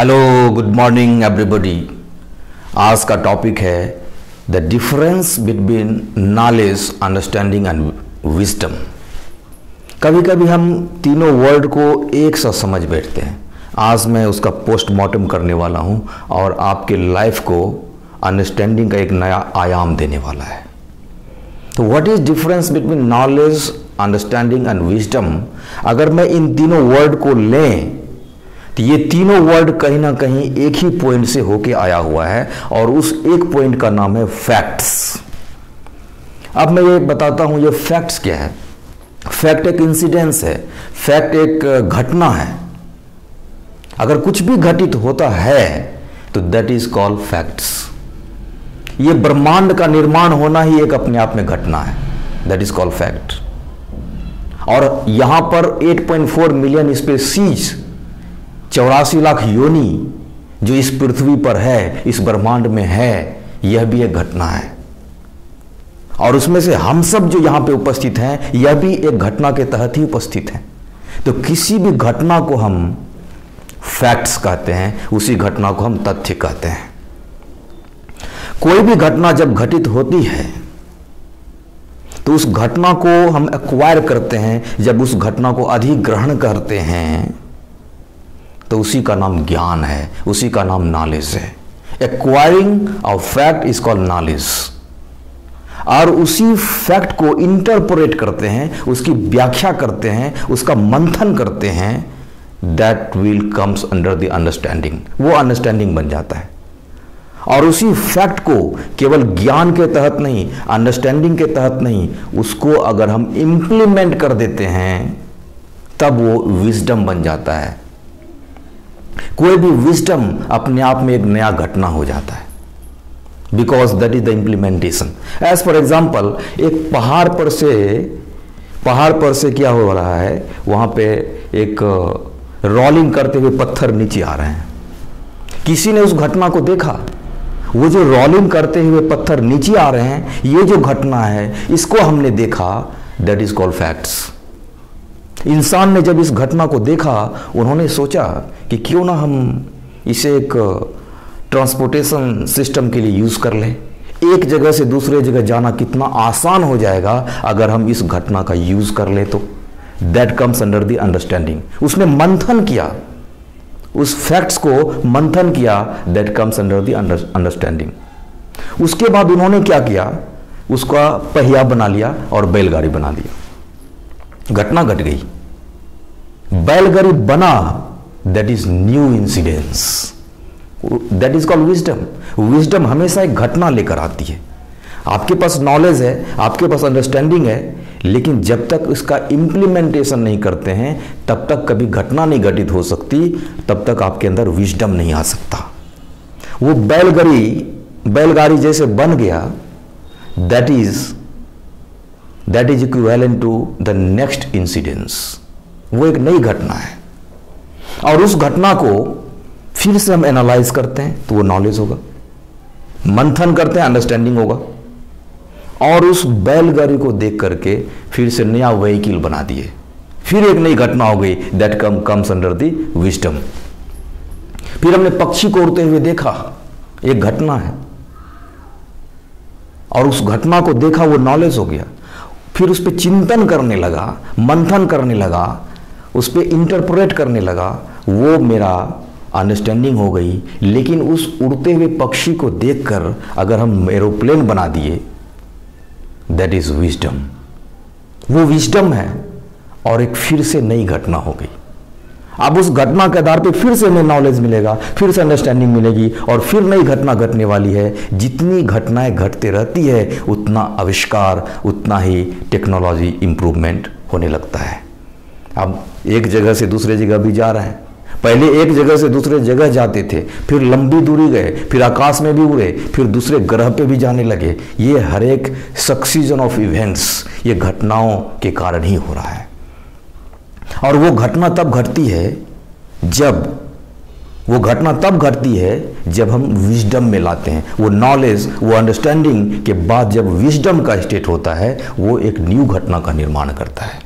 Hello, good morning everybody. आज का topic है the difference between knowledge, understanding and wisdom. कभी कभी हम तीनों वर्ड को एक साथ समझ बैठते हैं। आज मैं उसका पोस्टमार्टम करने वाला हूं और आपके लाइफ को अंडरस्टैंडिंग का एक नया आयाम देने वाला है। तो what is difference between knowledge, understanding and wisdom? अगर मैं इन तीनों वर्ड को लें तो ये तीनों वर्ड कहीं ना कहीं एक ही पॉइंट से होके आया हुआ है और उस एक पॉइंट का नाम है फैक्ट्स। अब मैं ये बताता हूं ये फैक्ट्स क्या है। फैक्ट एक इंसिडेंस है, फैक्ट एक घटना है। अगर कुछ भी घटित होता है तो दैट इज कॉल्ड फैक्ट्स। ये ब्रह्मांड का निर्माण होना ही एक अपने आप में घटना है, दैट इज कॉल्ड फैक्ट। और यहां पर 8.4 मिलियन स्पीशीज, 84 लाख योनि जो इस पृथ्वी पर है, इस ब्रह्मांड में है, यह भी एक घटना है। और उसमें से हम सब जो यहां पे उपस्थित हैं, यह भी एक घटना के तहत ही उपस्थित हैं। तो किसी भी घटना को हम फैक्ट्स कहते हैं, उसी घटना को हम तथ्य कहते हैं। कोई भी घटना जब घटित होती है तो उस घटना को हम एक्वायर करते हैं। जब उस घटना को अधिग्रहण करते हैं तो उसी का नाम ज्ञान है, उसी का नाम नॉलेज है। Acquiring of fact is called knowledge. और उसी फैक्ट को इंटरप्रेट करते हैं, उसकी व्याख्या करते हैं, उसका मंथन करते हैं, that will comes under the understanding. वो अंडरस्टैंडिंग बन जाता है। और उसी फैक्ट को केवल ज्ञान के तहत नहीं, अंडरस्टैंडिंग के तहत नहीं, उसको अगर हम इंप्लीमेंट कर देते हैं तब वो विजडम बन जाता है। कोई भी विजडम अपने आप में एक नया घटना हो जाता है, because that is the implementation. As for example, एक पहाड़ पर से क्या हो रहा है, वहां पे एक रोलिंग करते हुए पत्थर नीचे आ रहे हैं। किसी ने उस घटना को देखा। वो जो रोलिंग करते हुए पत्थर नीचे आ रहे हैं, ये जो घटना है, इसको हमने देखा, दैट इज कॉल्ड फैक्ट्स। इंसान ने जब इस घटना को देखा, उन्होंने सोचा कि क्यों ना हम इसे एक ट्रांसपोर्टेशन सिस्टम के लिए यूज कर लें। एक जगह से दूसरे जगह जाना कितना आसान हो जाएगा अगर हम इस घटना का यूज कर लें तो। That comes under the understanding. उसने मंथन किया, उस फैक्ट्स को मंथन किया, that comes under the understanding. उसके बाद उन्होंने क्या किया, उसका पहिया बना लिया और बैलगाड़ी बना दिया। घटना घट गई, बैलगाड़ी बना, that is new incidence, that is called wisdom. Wisdom हमेशा एक घटना लेकर आती है। आपके पास नॉलेज है, आपके पास अंडरस्टैंडिंग है, लेकिन जब तक इसका इंप्लीमेंटेशन नहीं करते हैं तब तक कभी घटना नहीं घटित हो सकती, तब तक आपके अंदर विजडम नहीं आ सकता। वो बैलगाड़ी जैसे बन गया, that is equivalent to the next incidence. वो एक नई घटना है और उस घटना को फिर से हम एनालाइज करते हैं तो वो नॉलेज होगा, मंथन करते हैं, अंडरस्टैंडिंग होगा। और उस बैलगाड़ी को देख करके फिर से नया व्हीकल बना दिए, फिर एक नई घटना हो गई, that comes under the wisdom. फिर हमने पक्षी को उड़ते हुए देखा, एक घटना है, और उस घटना को देखा, वो नॉलेज हो गया। फिर उस पर चिंतन करने लगा, मंथन करने लगा, उस पर इंटरप्रेट करने लगा, वो मेरा अंडरस्टैंडिंग हो गई। लेकिन उस उड़ते हुए पक्षी को देखकर अगर हम एरोप्लेन बना दिए, दैट इज विजडम। वो विजडम है और एक फिर से नई घटना हो गई। अब उस घटना के आधार पे फिर से हमें नॉलेज मिलेगा, फिर से अंडरस्टैंडिंग मिलेगी और फिर नई घटना घटने वाली है। जितनी घटनाएं घटते रहती है उतना आविष्कार, उतना ही टेक्नोलॉजी इंप्रूवमेंट होने लगता है। अब एक जगह से दूसरे जगह भी जा रहे हैं। पहले एक जगह से दूसरे जगह जाते थे, फिर लंबी दूरी गए, फिर आकाश में भी उड़े, फिर दूसरे ग्रह पे भी जाने लगे। ये हर एक सक्सीजन ऑफ इवेंट्स, ये घटनाओं के कारण ही हो रहा है। और वो घटना तब घटती है जब हम विजडम में लाते हैं। वो नॉलेज, वो अंडरस्टैंडिंग के बाद जब विजडम का स्टेट होता है, वो एक न्यू घटना का निर्माण करता है।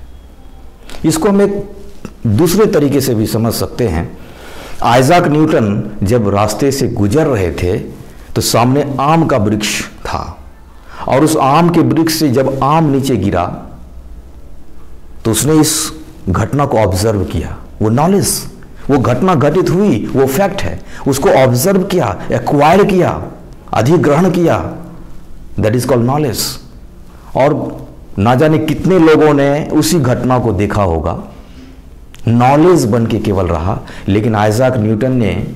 इसको हम एक दूसरे तरीके से भी समझ सकते हैं आइजैक न्यूटन जब रास्ते से गुजर रहे थे तो सामने आम का वृक्ष था, और उस आम के वृक्ष से जब आम नीचे गिरा तो उसने इस घटना को ऑब्जर्व किया। वो नॉलेज, वो घटना घटित हुई, वो फैक्ट है, उसको ऑब्जर्व किया, एक्वायर किया, अधिग्रहण किया, दैट इज कॉल्ड नॉलेज। और ना जाने कितने लोगों ने उसी घटना को देखा होगा, नॉलेज बन के केवल रहा, लेकिन आइजैक न्यूटन ने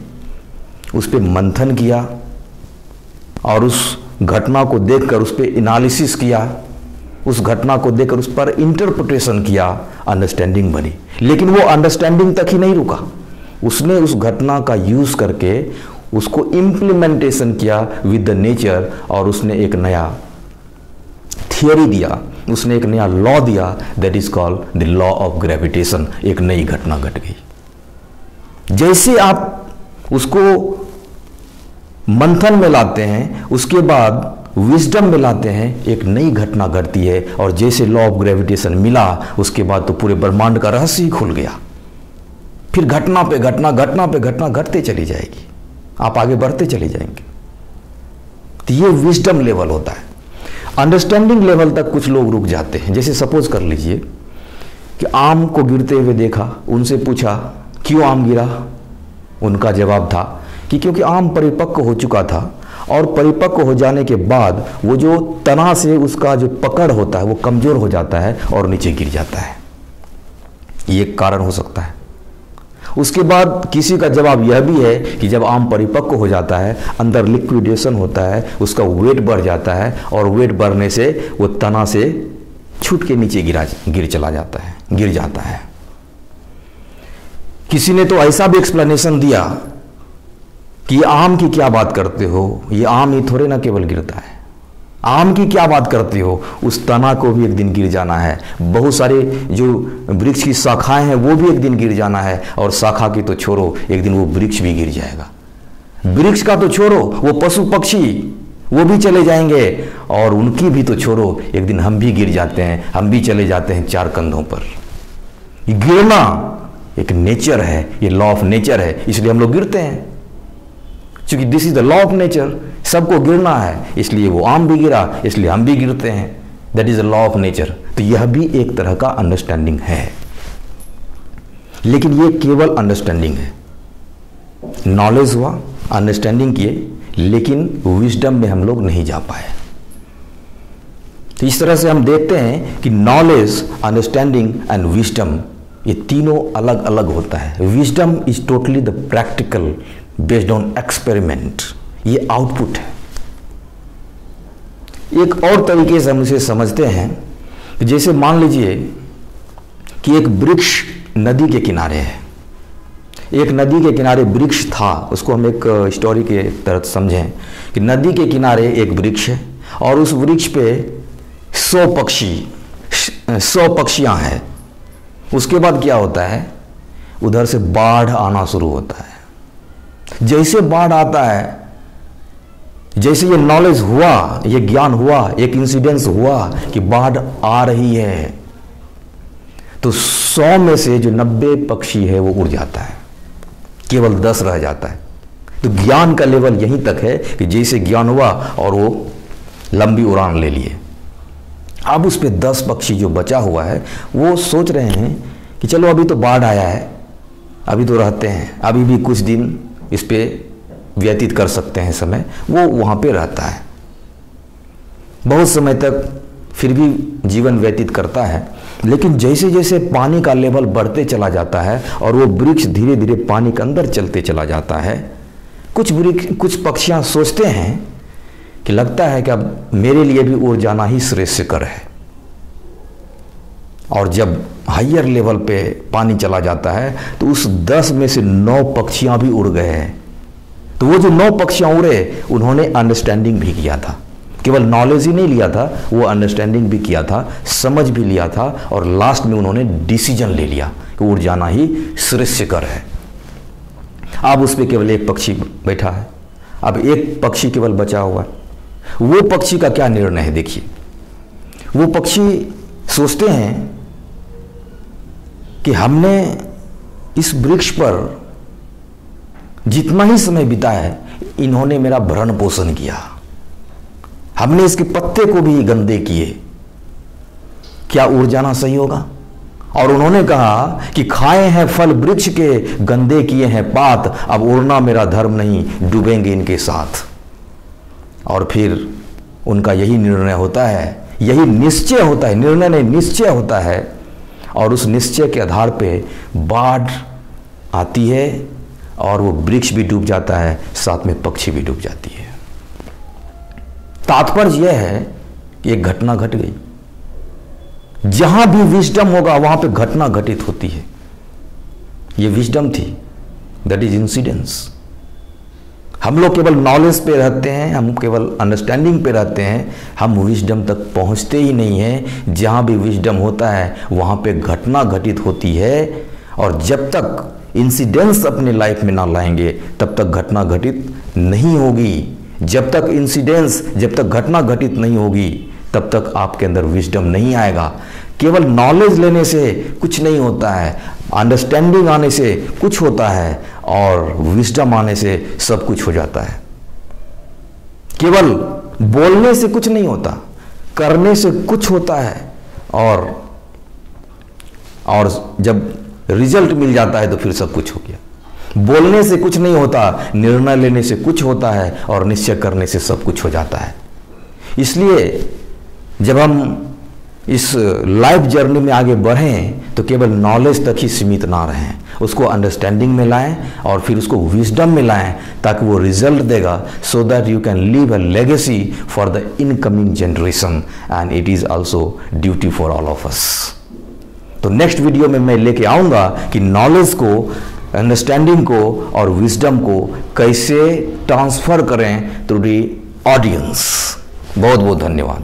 उस पर मंथन किया और उस घटना को देखकर उस पर एनालिसिस किया, उस घटना को देखकर उस पर इंटरप्रिटेशन किया, अंडरस्टैंडिंग बनी। लेकिन वो अंडरस्टैंडिंग तक ही नहीं रुका, उसने उस घटना का यूज करके उसको इम्प्लीमेंटेशन किया विद द नेचर, और उसने एक नया थियोरी दिया, उसने एक नया लॉ दिया, that is called the law of gravitation. एक नई घटना घट गई। जैसे आप उसको मंथन में लाते हैं, उसके बाद विजडम में लाते हैं, एक नई घटना घटती है, और जैसे लॉ ऑफ ग्रेविटेशन मिला उसके बाद तो पूरे ब्रह्मांड का रहस्य ही खुल गया। फिर घटना पे घटना, घटना पे घटना घटते चली जाएगी, आप आगे बढ़ते चले जाएंगे। तो ये विजडम लेवल होता है। अंडरस्टैंडिंग लेवल तक कुछ लोग रुक जाते हैं। जैसे सपोज कर लीजिए कि आम को गिरते हुए देखा, उनसे पूछा क्यों आम गिरा, उनका जवाब था कि क्योंकि आम परिपक्व हो चुका था, और परिपक्व हो जाने के बाद वो जो तना से उसका जो पकड़ होता है वो कमजोर हो जाता है और नीचे गिर जाता है। ये कारण हो सकता है। उसके बाद किसी का जवाब यह भी है कि जब आम परिपक्व हो जाता है, अंदर लिक्विडेशन होता है, उसका वेट बढ़ जाता है, और वेट बढ़ने से वो तना से छूट के नीचे गिर जाता है। किसी ने तो ऐसा भी एक्सप्लेनेशन दिया कि आम की क्या बात करते हो, ये आम ही थोड़े ना केवल गिरता है, आम की क्या बात करते हो, उस तना को भी एक दिन गिर जाना है, बहुत सारे जो वृक्ष की शाखाएं हैं वो भी एक दिन गिर जाना है, और शाखा की तो छोड़ो, एक दिन वो वृक्ष भी गिर जाएगा। वृक्ष का तो छोड़ो, वो पशु पक्षी वो भी चले जाएंगे, और उनकी भी तो छोड़ो, एक दिन हम भी गिर जाते हैं, हम भी चले जाते हैं चार कंधों पर। गिरना एक नेचर है, ये लॉ ऑफ नेचर है, इसलिए हम लोग गिरते हैं, क्योंकि this is the law of nature. सबको गिरना है, इसलिए वो आम भी गिरा, इसलिए हम भी गिरते हैं, that is the law of nature. तो यह भी एक तरह का अंडरस्टैंडिंग है, लेकिन ये केवल अंडरस्टैंडिंग है। नॉलेज हुआ, अंडरस्टैंडिंग किए, लेकिन विजडम में हम लोग नहीं जा पाए। तो इस तरह से हम देखते हैं कि नॉलेज, अंडरस्टैंडिंग एंड विजडम, ये तीनों अलग अलग होता है। Wisdom is totally the practical based on experiment, ये आउटपुट है। एक और तरीके से हम इसे समझते हैं, जैसे मान लीजिए कि एक वृक्ष नदी के किनारे है, एक नदी के किनारे वृक्ष था, उसको हम एक स्टोरी के तहत समझें कि नदी के किनारे एक वृक्ष है, और उस वृक्ष पे 100 पक्षियां हैं। उसके बाद क्या होता है, उधर से बाढ़ आना शुरू होता है। जैसे बाढ़ आता है, जैसे ये नॉलेज हुआ, ये ज्ञान हुआ, एक इंसिडेंस हुआ कि बाढ़ आ रही है, तो 100 में से जो 90 पक्षी है वो उड़ जाता है, केवल 10 रह जाता है। तो ज्ञान का लेवल यहीं तक है कि जैसे ज्ञान हुआ और वो लंबी उड़ान ले लिए। अब उस पे 10 पक्षी जो बचा हुआ है वो सोच रहे हैं कि चलो अभी तो बाढ़ आया है, अभी तो रहते हैं, अभी भी कुछ दिन इस पे व्यतीत कर सकते हैं समय। वो वहाँ पे रहता है, बहुत समय तक फिर भी जीवन व्यतीत करता है। लेकिन जैसे जैसे पानी का लेवल बढ़ते चला जाता है और वो वृक्ष धीरे धीरे पानी के अंदर चलते चला जाता है, कुछ पक्षियाँ सोचते हैं कि लगता है कि अब मेरे लिए भी उड़ जाना ही श्रेयस्कर है। और जब हायर लेवल पे पानी चला जाता है तो उस 10 में से 9 पक्षियां भी उड़ गए हैं। तो वो जो 9 पक्षियां उड़े, उन्होंने अंडरस्टैंडिंग भी किया था, केवल नॉलेज ही नहीं लिया था, वो अंडरस्टैंडिंग भी किया था, समझ भी लिया था, और लास्ट में उन्होंने डिसीजन ले लिया कि उड़ जाना ही श्रेयस्कर है। अब उस पर केवल एक पक्षी बैठा है, अब एक पक्षी केवल बचा हुआ है। वो पक्षी का क्या निर्णय है देखिए। वो पक्षी सोचते हैं कि हमने इस वृक्ष पर जितना ही समय बिता है इन्होंने मेरा भरण पोषण किया, हमने इसके पत्ते को भी गंदे किए, क्या उड़ जाना सही होगा? और उन्होंने कहा कि खाए हैं फल वृक्ष के, गंदे किए हैं पात, अब उड़ना मेरा धर्म नहीं, डूबेंगे इनके साथ। और फिर उनका यही निर्णय होता है, यही निश्चय होता है, निर्णय नहीं निश्चय होता है, और उस निश्चय के आधार पे बाढ़ आती है और वो वृक्ष भी डूब जाता है, साथ में पक्षी भी डूब जाती है। तात्पर्य यह है कि एक घटना घट गई, जहां भी विजडम होगा वहां पे घटना घटित होती है। ये विजडम थी, दैट इज इंसिडेंस। हम लोग केवल नॉलेज पे रहते हैं, हम केवल अंडरस्टैंडिंग पे रहते हैं, हम विजडम तक पहुंचते ही नहीं हैं। जहां भी विजडम होता है वहां पे घटना घटित होती है, और जब तक इंसिडेंस अपने लाइफ में ना लाएंगे तब तक घटना घटित नहीं होगी। जब तक घटना घटित नहीं होगी तब तक आपके अंदर विजडम नहीं आएगा। केवल नॉलेज लेने से कुछ नहीं होता है, अंडरस्टैंडिंग आने से कुछ होता है, और विजडम आने से सब कुछ हो जाता है। केवल बोलने से कुछ नहीं होता, करने से कुछ होता है, और जब रिजल्ट मिल जाता है तो फिर सब कुछ हो गया। बोलने से कुछ नहीं होता, निर्णय लेने से कुछ होता है, और निश्चय करने से सब कुछ हो जाता है। इसलिए जब हम इस लाइफ जर्नी में आगे बढ़ें तो केवल नॉलेज तक ही सीमित ना रहें, उसको अंडरस्टैंडिंग में लाएं और फिर उसको विजडम में लाएं, ताकि वो रिजल्ट देगा, so that you can leave a legacy for the incoming generation, and it is also duty for all of us. तो नेक्स्ट वीडियो में मैं लेके आऊंगा कि नॉलेज को, अंडरस्टैंडिंग को और विजडम को कैसे ट्रांसफर करें टू द ऑडियंस। बहुत बहुत धन्यवाद।